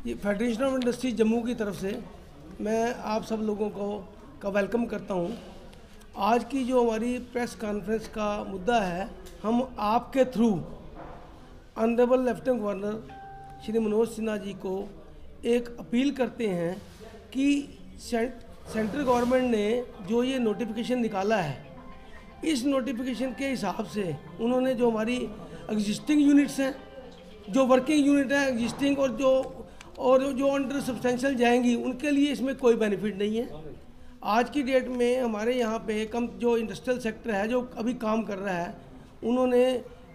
ये federation of industry Jammu की तरफ से मैं आप सब लोगों का वेलकम करता हूँ। आज की जो हमारी प्रेस कॉन्फ्रेंस का मुद्दा है, हम आपके through honourable lieutenant governor Shri Manoj Sinha ji को एक अपील करते हैं कि सेंट्रल गवर्नमेंट ने जो ये नोटिफिकेशन निकाला है, इस नोटिफिकेशन के हिसाब से उन्होंने जो हमारी एग्जिस्टिंग यूनिट्स हैं, जो वर्किंग यूनिट हैं एग्जिस्टिंग और जो अंडर सब्सटेंशियल जाएंगी, उनके लिए इसमें कोई बेनिफिट नहीं है। आज की डेट में हमारे यहाँ पे कम जो इंडस्ट्रियल सेक्टर है जो अभी काम कर रहा है, उन्होंने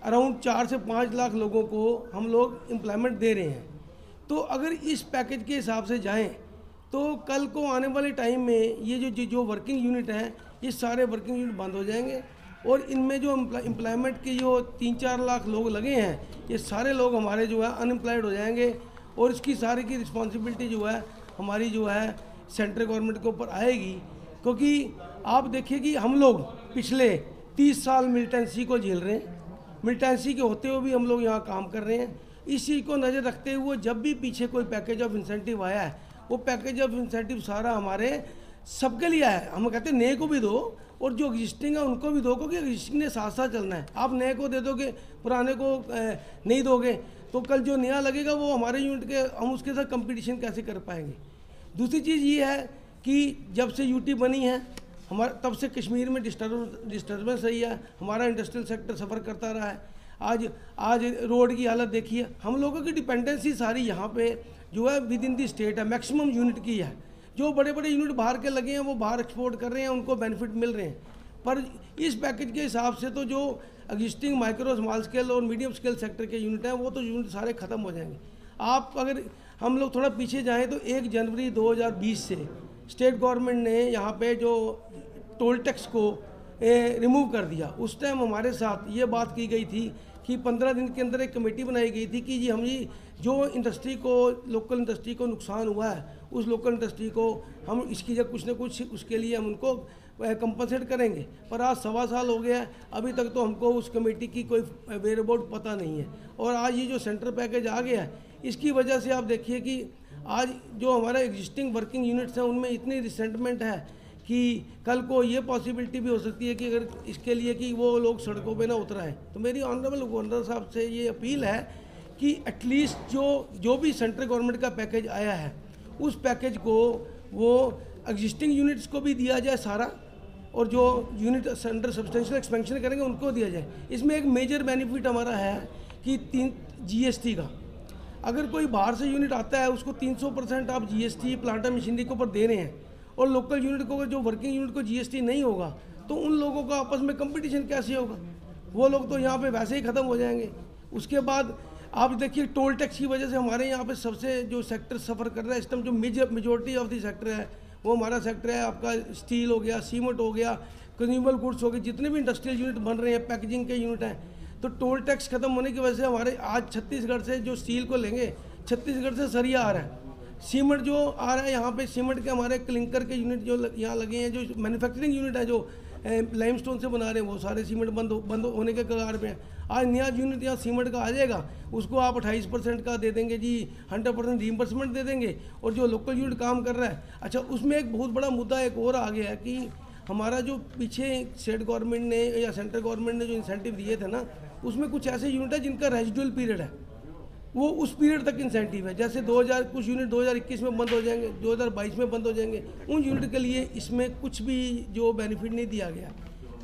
अराउंड 4 से 5 लाख लोगों को हम लोग एम्प्लॉयमेंट दे रहे हैं। तो अगर इस पैकेज के हिसाब से जाएं तो कल को आने वाले टाइम में ये जो वर्किंग यूनिट हैं, ये सारे वर्किंग यूनिट बंद हो जाएंगे और इनमें जो एम्प्लॉयमेंट के जो 3-4 लाख लोग लगे हैं, ये सारे लोग हमारे जो है अनएम्प्लॉयड हो जाएंगे और इसकी सारी की रिस्पॉन्सिबिलिटी जो है हमारी जो है सेंट्रल गवर्नमेंट के ऊपर आएगी। क्योंकि आप देखिए कि हम लोग पिछले 30 साल मिलिटेंसी को झेल रहे हैं, मिलिटेंसी के होते हुए भी हम लोग यहाँ काम कर रहे हैं। इस चीज़ को नज़र रखते हुए जब भी पीछे कोई पैकेज ऑफ इंसेंटिव आया है, वो पैकेज ऑफ इंसेंटिव सारा हमारे सबके लिए आया है। हम कहते हैं नए को भी दो और जो एग्जिस्टिंग है उनको भी दो, क्योंकि एग्जिस्टिंग ने साथ साथ चलना है। आप नए को दे दोगे, पुराने को नहीं दोगे, तो कल जो नया लगेगा वो हमारे यूनिट के, हम उसके साथ कंपटीशन कैसे कर पाएंगे। दूसरी चीज़ ये है कि जब से यूटी बनी है हमारा, तब से कश्मीर में डिस्टर्बेंस रही है, हमारा इंडस्ट्रियल सेक्टर सफ़र करता रहा है। आज रोड की हालत देखिए, हम लोगों की डिपेंडेंसी सारी यहाँ पे जो है विद इन दी स्टेट है, मैक्सिमम यूनिट की है। जो बड़े बड़े यूनिट बाहर के लगे हैं वो बाहर एक्सपोर्ट कर रहे हैं, उनको बेनिफिट मिल रहे हैं। पर इस पैकेज के हिसाब से तो जो एग्जिस्टिंग माइक्रो स्मॉल स्केल और मीडियम स्केल सेक्टर के यूनिट हैं, वो तो यूनिट सारे ख़त्म हो जाएंगे। आप अगर हम लोग थोड़ा पीछे जाएं तो 1 जनवरी 2020 से स्टेट गवर्नमेंट ने यहाँ पे जो टोल टैक्स को रिमूव कर दिया। उस टाइम हमारे साथ ये बात की गई थी कि 15 दिन के अंदर एक कमेटी बनाई गई थी कि जी हम ये जो इंडस्ट्री को, लोकल इंडस्ट्री को नुकसान हुआ है, उस लोकल इंडस्ट्री को हम इसकी जब कुछ न कुछ उसके लिए हम उनको कंपनसेट करेंगे। पर आज 1.25 साल हो गया है, अभी तक तो हमको उस कमेटी की कोई वेयर अबाउट पता नहीं है। और आज ये जो सेंट्रल पैकेज आ गया है, इसकी वजह से आप देखिए कि आज जो हमारा एग्जिस्टिंग वर्किंग यूनिट्स हैं उनमें इतनी रिसेंटमेंट है कि कल को ये पॉसिबिलिटी भी हो सकती है कि अगर इसके लिए कि वो लोग सड़कों पे ना उतर आए। तो मेरी ऑनरेबल गवर्नर साहब से ये अपील है कि एटलीस्ट जो भी सेंट्रल गवर्नमेंट का पैकेज आया है, उस पैकेज को वो एग्जिस्टिंग यूनिट्स को भी दिया जाए सारा, और जो यूनिट अंडर सब्सटेंशियल एक्सपेंशन करेंगे उनको दिया जाए। इसमें एक मेजर बेनिफिट हमारा है कि GST का, अगर कोई बाहर से यूनिट आता है उसको 300% आप GST प्लांट एंड मशीनरी के ऊपर दे रहे हैं, और लोकल यूनिट को, जो वर्किंग यूनिट को GST नहीं होगा, तो उन लोगों का आपस में कंपटीशन कैसे होगा? वो लोग तो यहाँ पे वैसे ही ख़त्म हो जाएंगे। उसके बाद आप देखिए टोल टैक्स की वजह से हमारे यहाँ पे सबसे जो सेक्टर सफ़र कर रहा है इस टाइम, जो मेजॉरिटी ऑफ द सेक्टर है वो हमारा सेक्टर है आपका स्टील हो गया, सीमेंट हो गया, कंज्यूमर गुड्स हो गए, जितने भी इंडस्ट्रियल यूनिट बन रहे हैं, पैकेजिंग के यूनिट हैं। तो टोल टैक्स खत्म होने की वजह से हमारे आज छत्तीसगढ़ से जो स्टील को लेंगे, छत्तीसगढ़ से सरिया आ रहा है, सीमेंट जो आ रहा है यहाँ पे, सीमेंट के हमारे क्लिंकर के यूनिट जो यहाँ लगे हैं, जो मैन्युफैक्चरिंग यूनिट है जो लाइमस्टोन से बना रहे हैं, वो सारे सीमेंट बंद होने के कगार पे हैं। आज नया यूनिट यहाँ सीमेंट का आ जाएगा, उसको आप 28% का दे देंगे जी, 100% रीइंबर्समेंट दे देंगे, और जो लोकल यूनिट काम कर रहा है। अच्छा, उसमें एक बहुत बड़ा मुद्दा एक और आ गया है कि हमारा जो पीछे स्टेट गवर्नमेंट ने या सेंट्रल गवर्नमेंट ने जो इंसेंटिव दिए थे ना, उसमें कुछ ऐसे यूनिट है जिनका रेजिडुअल पीरियड है, वो उस पीरियड तक इंसेंटिव है। जैसे 2000 कुछ यूनिट 2021 में बंद हो जाएंगे, 2022 में बंद हो जाएंगे, उन यूनिट के लिए इसमें कुछ भी जो बेनिफिट नहीं दिया गया।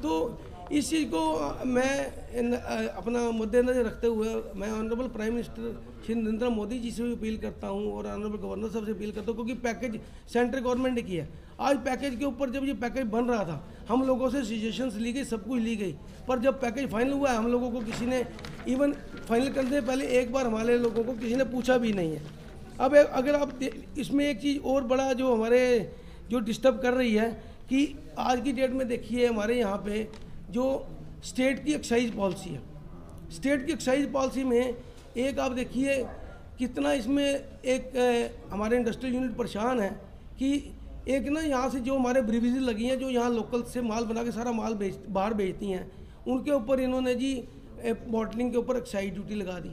तो इस चीज़ को मैं अपना मद्देनजर रखते हुए मैं honourable prime minister Shri Narendra Modi ji से भी अपील करता हूँ और ऑनरेबल गवर्नर साहब से अपील करता हूँ, क्योंकि पैकेज सेंट्रल गवर्नमेंट ने किया। आज पैकेज के ऊपर जब ये पैकेज बन रहा था, हम लोगों से सजेशंस ली गई, सब कुछ ली गई, पर जब पैकेज फाइनल हुआ है, हम लोगों को किसी ने इवन फाइनल करने से पहले एक बार हमारे लोगों को किसी ने पूछा भी नहीं है। अब अगर आप इसमें एक चीज़ और बड़ा जो हमारे जो डिस्टर्ब कर रही है कि आज की डेट में देखिए हमारे यहाँ पे जो स्टेट की एक्साइज पॉलिसी है, स्टेट की एक्साइज पॉलिसी में एक आप देखिए कितना इसमें एक हमारे इंडस्ट्रियल यूनिट परेशान है कि एक ना यहाँ से जो हमारे ब्रीवरीज लगी हैं, जो यहाँ लोकल से माल बना के सारा माल बाहर बेचती हैं, उनके ऊपर इन्होंने जी बॉटलिंग के ऊपर एक्साइज ड्यूटी लगा दी।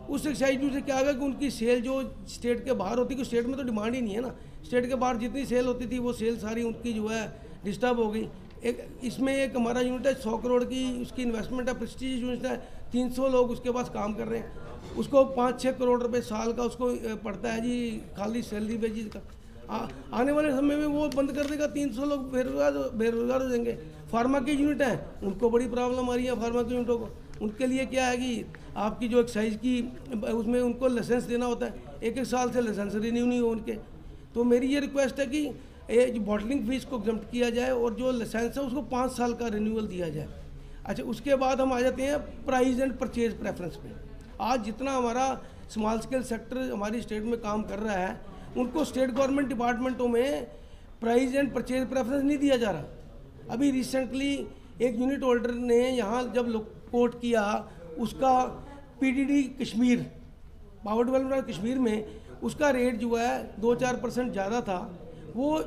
उस एक्साइज ड्यूटी से क्या होगा कि उनकी सेल जो स्टेट के बाहर होती है, स्टेट में तो डिमांड ही नहीं है ना, स्टेट के बाहर जितनी सेल होती थी वो सेल सारी उनकी जो है डिस्टर्ब हो गई। एक इसमें एक हमारा यूनिट है 100 करोड़ की उसकी इन्वेस्टमेंट है, प्रेस्टीज यूनिट है, 300 लोग उसके पास काम कर रहे हैं, उसको 5-6 करोड़ रुपए साल का उसको पड़ता है जी खाली सैलरी बेसिस का। आने वाले समय में वो बंद कर देगा, 300 लोग बेरोजगार हो जाएंगे। फार्मा की यूनिट है उनको बड़ी प्रॉब्लम आ रही है, फार्मा की यूनिटों को, उनके लिए क्या है कि आपकी जो एक्साइज की उसमें उनको लाइसेंस देना होता है, 1-1 साल से लाइसेंस रिन्यू नहीं हो उनके। तो मेरी ये रिक्वेस्ट है कि जो बॉटलिंग फीस को एग्जम्प्ट किया जाए और जो लाइसेंस है उसको 5 साल का रिन्यूअल दिया जाए। अच्छा, उसके बाद हम आ जाते हैं प्राइस एंड परचेज प्रेफरेंस पे। आज जितना हमारा स्मॉल स्केल सेक्टर हमारी स्टेट में काम कर रहा है, उनको स्टेट गवर्नमेंट डिपार्टमेंटों में प्राइस एंड परचेज प्रेफरेंस नहीं दिया जा रहा। अभी रिसेंटली एक यूनिट होल्डर ने यहाँ जब कोट किया, उसका PDD Kashmir, power development Kashmir में उसका रेट जो है 2-4% ज़्यादा था, वो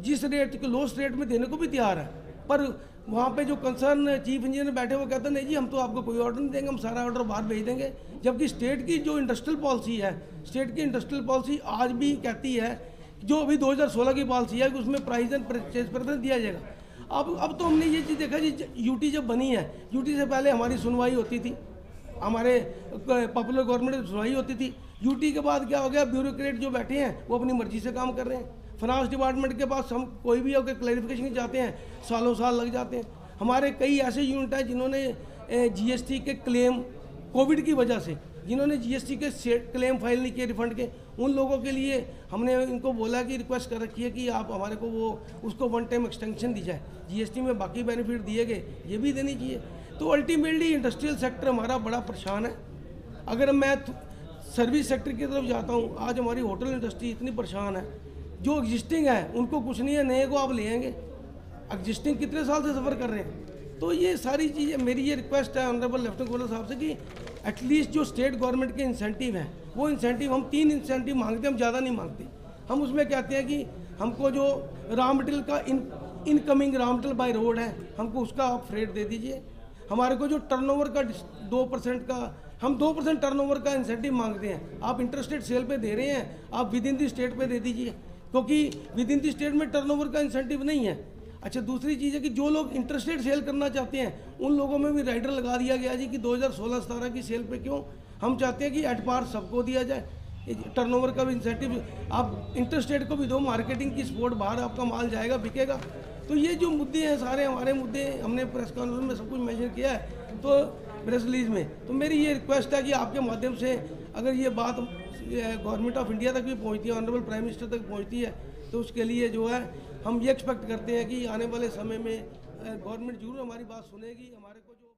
जिस रेट को लोएस्ट रेट में देने को भी तैयार है, पर वहाँ पे जो कंसर्न चीफ इंजीनियर बैठे वो कहते नहीं जी हम तो आपको कोई ऑर्डर नहीं देंगे, हम सारा ऑर्डर बाहर भेज देंगे। जबकि स्टेट की जो इंडस्ट्रियल पॉलिसी है, स्टेट की इंडस्ट्रियल पॉलिसी आज भी कहती है, जो अभी 2016 की पॉलिसी है कि उसमें प्राइस एंड परचेज प्रेफरेंस दिया जाएगा। अब तो हमने ये चीज़ देखा जी, यूटी जब बनी है, यूटी से पहले हमारी सुनवाई होती थी, हमारे पॉपुलर गवर्नमेंट की सुनवाई होती थी। यूटी के बाद क्या हो गया, ब्यूरोक्रेट जो बैठे हैं वो अपनी मर्जी से काम कर रहे हैं। फाइनेंस डिपार्टमेंट के पास हम कोई भी अगर क्लैरिफिकेशन चाहते हैं सालों साल लग जाते हैं। हमारे कई ऐसे यूनिट हैं जिन्होंने जीएसटी के क्लेम कोविड की वजह से, जिन्होंने जीएसटी के क्लेम फाइल नहीं किए रिफंड के, उन लोगों के लिए हमने इनको बोला कि रिक्वेस्ट कर रखी है कि आप हमारे को वो उसको 1 टाइम एक्सटेंशन दी जाए। जीएसटी में बाकी बेनिफिट दिए गए, ये भी देनी चाहिए। तो अल्टीमेटली इंडस्ट्रियल सेक्टर हमारा बड़ा परेशान है। अगर मैं सर्विस सेक्टर की तरफ जाता हूँ, आज हमारी होटल इंडस्ट्री इतनी परेशान है, जो एग्जिस्टिंग है उनको कुछ नहीं है, नए को आप ले आएंगे, एग्जिस्टिंग कितने साल से सफ़र कर रहे हैं। तो ये सारी चीज़ें, मेरी ये रिक्वेस्ट है ऑनरेबल लेफ्टिनेंट गवर्नर साहब से कि एटलीस्ट जो स्टेट गवर्नमेंट के इंसेंटिव हैं, वो इंसेंटिव, हम 3 इंसेंटिव मांगते हैं, हम ज़्यादा नहीं मांगते। हम उसमें कहते हैं कि हमको जो रॉ मटेरियल का incoming raw material by road है, हमको उसका आप फ्रेट दे दीजिए। हमारे को जो टर्नओवर का 2% का, हम 2% टर्नओवर का इंसेंटिव मांगते हैं, आप इंटरस्टेट सेल पे दे रहे हैं, आप विद इन द स्टेट पे दे दीजिए, क्योंकि विद इन द स्टेट में टर्नओवर का इंसेंटिव नहीं है। अच्छा, दूसरी चीज़ है कि जो लोग इंटरस्टेट सेल करना चाहते हैं, उन लोगों में भी राइडर लगा दिया गया जी कि 2016-17 की सेल पे क्यों, हम चाहते हैं कि एट पार सबको दिया जाए टर्नओवर का भी इंसेंटिव। आप इंटरस्टेट को भी दो, मार्केटिंग की सपोर्ट, बाहर आपका माल जाएगा, बिकेगा। तो ये जो मुद्दे हैं सारे हमारे मुद्दे, हमने प्रेस कॉन्फ्रेंस में सब कुछ मेंशन किया है, तो प्रेस रिलीज में। तो मेरी ये रिक्वेस्ट है कि आपके माध्यम से अगर ये बात गवर्नमेंट ऑफ इंडिया तक भी पहुंचती है, ऑनरेबल प्राइम मिनिस्टर तक पहुंचती है, तो उसके लिए जो है हम ये एक्सपेक्ट करते हैं कि आने वाले समय में गवर्नमेंट जरूर हमारी बात सुनेगी। हमारे को जो